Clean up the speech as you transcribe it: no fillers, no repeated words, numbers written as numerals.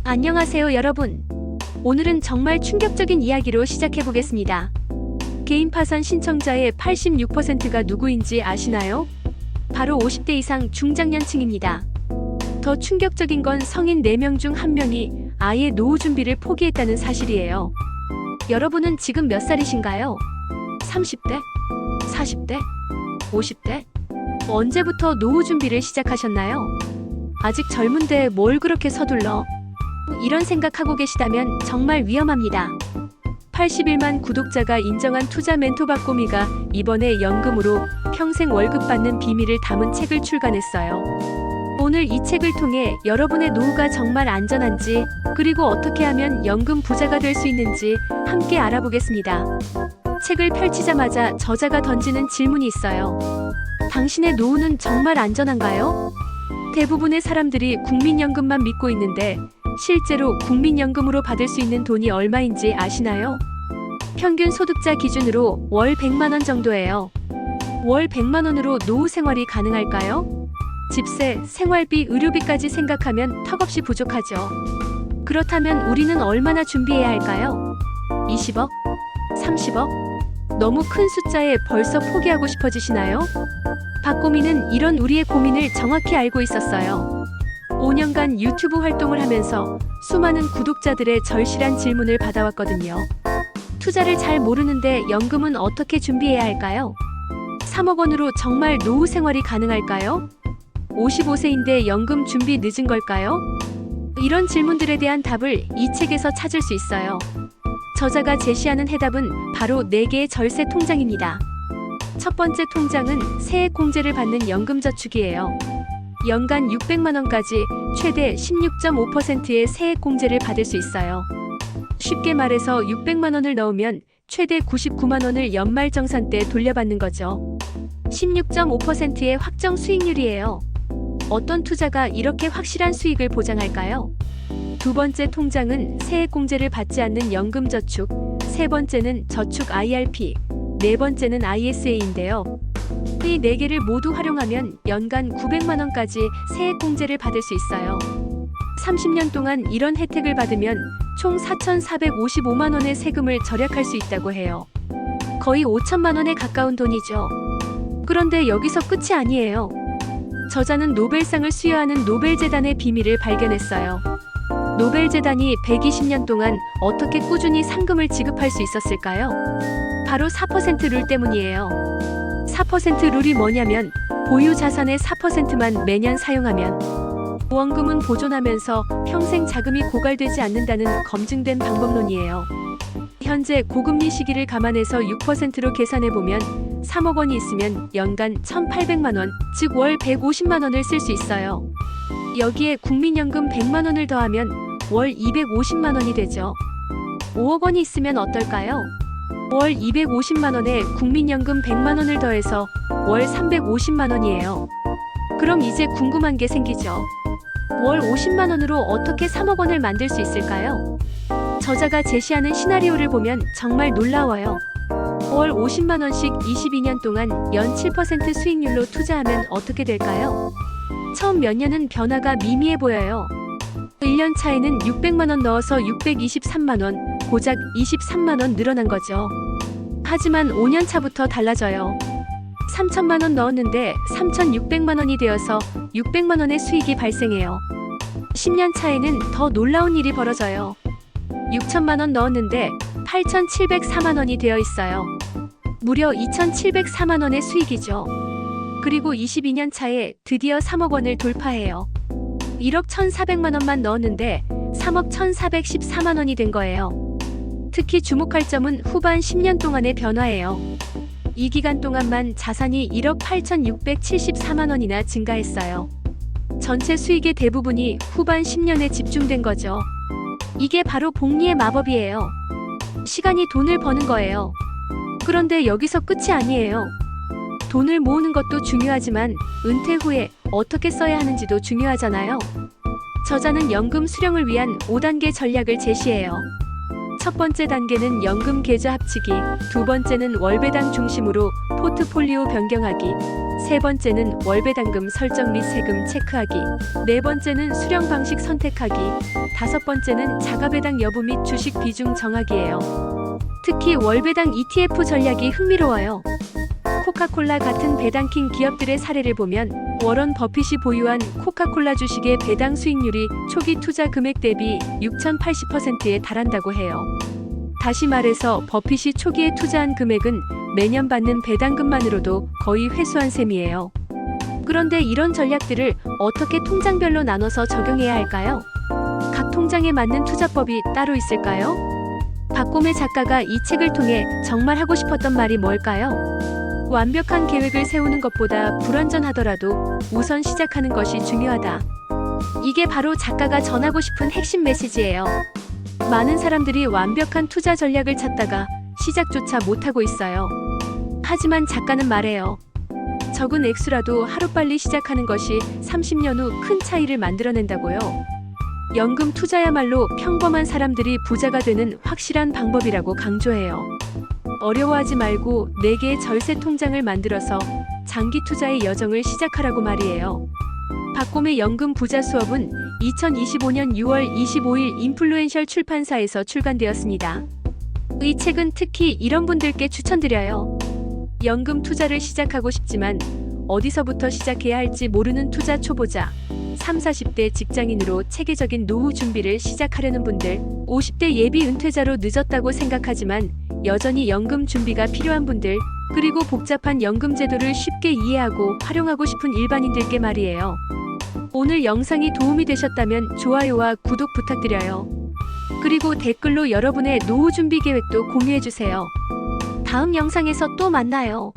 안녕하세요 여러분. 오늘은 정말 충격적인 이야기로 시작해보겠습니다. 개인 파산 신청자의 86%가 누구인지 아시나요? 바로 50대 이상 중장년층입니다. 더 충격적인 건 성인 4명 중 1명이 아예 노후 준비를 포기했다는 사실이에요. 여러분은 지금 몇 살이신가요? 30대? 40대? 50대? 언제부터 노후 준비를 시작하셨나요? 아직 젊은데 뭘 그렇게 서둘러? 이런 생각하고 계시다면 정말 위험합니다. 81만 구독자가 인정한 투자 멘토 박고미가 이번에 연금으로 평생 월급 받는 비밀을 담은 책을 출간했어요. 오늘 이 책을 통해 여러분의 노후가 정말 안전한지, 그리고 어떻게 하면 연금 부자가 될 수 있는지 함께 알아보겠습니다. 책을 펼치자마자 저자가 던지는 질문이 있어요. 당신의 노후는 정말 안전한가요? 대부분의 사람들이 국민연금만 믿고 있는데 실제로 국민연금으로 받을 수 있는 돈이 얼마인지 아시나요? 평균 소득자 기준으로 월 100만원 정도예요. 월 100만원으로 노후 생활이 가능할까요? 집세, 생활비, 의료비까지 생각하면 턱없이 부족하죠. 그렇다면 우리는 얼마나 준비해야 할까요? 20억? 30억? 너무 큰 숫자에 벌써 포기하고 싶어지시나요? 박고미는 이런 우리의 고민을 정확히 알고 있었어요. 5년간 유튜브 활동을 하면서 수많은 구독자들의 절실한 질문을 받아왔거든요. 투자를 잘 모르는데 연금은 어떻게 준비해야 할까요? 3억 원으로 정말 노후 생활이 가능할까요? 55세인데 연금 준비 늦은 걸까요? 이런 질문들에 대한 답을 이 책에서 찾을 수 있어요. 저자가 제시하는 해답은 바로 4개의 절세 통장입니다. 첫 번째 통장은 세액 공제를 받는 연금저축이에요. 연간 600만원까지 최대 16.5%의 세액 공제를 받을 수 있어요. 쉽게 말해서 600만원을 넣으면 최대 99만원을 연말정산 때 돌려받는 거죠. 16.5%의 확정 수익률이에요. 어떤 투자가 이렇게 확실한 수익을 보장할까요? 두 번째 통장은 세액 공제를 받지 않는 연금저축, 세 번째는 저축 IRP, 네 번째는 ISA인데요. 이 4개를 모두 활용하면 연간 900만원까지 세액 공제를 받을 수 있어요. 30년 동안 이런 혜택을 받으면 총 4,455만원의 세금을 절약할 수 있다고 해요. 거의 5천만원에 가까운 돈이죠. 그런데 여기서 끝이 아니에요. 저자는 노벨상을 수여하는 노벨재단의 비밀을 발견했어요. 노벨재단이 120년 동안 어떻게 꾸준히 상금을 지급할 수 있었을까요? 바로 4% 룰 때문이에요. 4% 룰이 뭐냐면 보유 자산의 4%만 매년 사용하면 보험금은 보존하면서 평생 자금이 고갈되지 않는다는 검증된 방법론이에요. 현재 고금리 시기를 감안해서 6%로 계산해보면 3억 원이 있으면 연간 1,800만원, 즉 월 150만원을 쓸 수 있어요. 여기에 국민연금 100만원을 더하면 월 250만원이 되죠. 5억 원이 있으면 어떨까요? 월 250만원에 국민연금 100만원을 더해서 월 350만원이에요. 그럼 이제 궁금한 게 생기죠. 월 50만원으로 어떻게 3억 원을 만들 수 있을까요? 저자가 제시하는 시나리오를 보면 정말 놀라워요. 월 50만원씩 22년 동안 연 7% 수익률로 투자하면 어떻게 될까요? 처음 몇 년은 변화가 미미해 보여요. 1년 차에는 600만원 넣어서 623만원, 고작 23만원 늘어난 거죠. 하지만 5년 차부터 달라져요. 3천만원 넣었는데 3,600만원이 되어서 600만원의 수익이 발생해요. 10년 차에는 더 놀라운 일이 벌어져요. 6천만원 넣었는데 8,704만원이 되어 있어요. 무려 2,704만원의 수익이죠. 그리고 22년 차에 드디어 3억 원을 돌파해요. 1억 1,400만원만 넣었는데 3억 1,414만원이 된 거예요. 특히 주목할 점은 후반 10년 동안의 변화예요. 이 기간 동안만 자산이 1억 8,674만원이나 증가했어요. 전체 수익의 대부분이 후반 10년에 집중된 거죠. 이게 바로 복리의 마법이에요. 시간이 돈을 버는 거예요. 그런데 여기서 끝이 아니에요. 돈을 모으는 것도 중요하지만 은퇴 후에 어떻게 써야 하는지도 중요하잖아요. 저자는 연금 수령을 위한 5단계 전략을 제시해요. 첫 번째 단계는 연금 계좌 합치기, 두 번째는 월배당 중심으로 포트폴리오 변경하기, 세 번째는 월배당금 설정 및 세금 체크하기, 네 번째는 수령 방식 선택하기, 다섯 번째는 자가배당 여부 및 주식 비중 정하기예요. 특히 월배당 ETF 전략이 흥미로워요. 코카콜라 같은 배당킹 기업들의 사례를 보면 워런 버핏이 보유한 코카콜라 주식의 배당 수익률이 초기 투자 금액 대비 6,080%에 달한다고 해요. 다시 말해서 버핏이 초기에 투자한 금액은 매년 받는 배당금만으로도 거의 회수한 셈이에요. 그런데 이런 전략들을 어떻게 통장별로 나눠서 적용해야 할까요? 각 통장에 맞는 투자법이 따로 있을까요? 박곰의 작가가 이 책을 통해 정말 하고 싶었던 말이 뭘까요? 완벽한 계획을 세우는 것보다 불완전하더라도 우선 시작하는 것이 중요하다. 이게 바로 작가가 전하고 싶은 핵심 메시지예요. 많은 사람들이 완벽한 투자 전략을 찾다가 시작조차 못하고 있어요. 하지만 작가는 말해요. 적은 액수라도 하루빨리 시작하는 것이 30년 후 큰 차이를 만들어낸다고요. 연금 투자야말로 평범한 사람들이 부자가 되는 확실한 방법이라고 강조해요. 어려워하지 말고 4개의 절세 통장을 만들어서 장기 투자의 여정을 시작하라고 말이에요. 박곰의 연금 부자 수업은 2025년 6월 25일 인플루엔셜 출판사에서 출간되었습니다. 이 책은 특히 이런 분들께 추천드려요. 연금 투자를 시작하고 싶지만 어디서부터 시작해야 할지 모르는 투자 초보자, 30, 40대 직장인으로 체계적인 노후 준비를 시작하려는 분들, 50대 예비 은퇴자로 늦었다고 생각하지만 여전히 연금 준비가 필요한 분들, 그리고 복잡한 연금 제도를 쉽게 이해하고 활용하고 싶은 일반인들께 말이에요. 오늘 영상이 도움이 되셨다면 좋아요와 구독 부탁드려요. 그리고 댓글로 여러분의 노후 준비 계획도 공유해주세요. 다음 영상에서 또 만나요.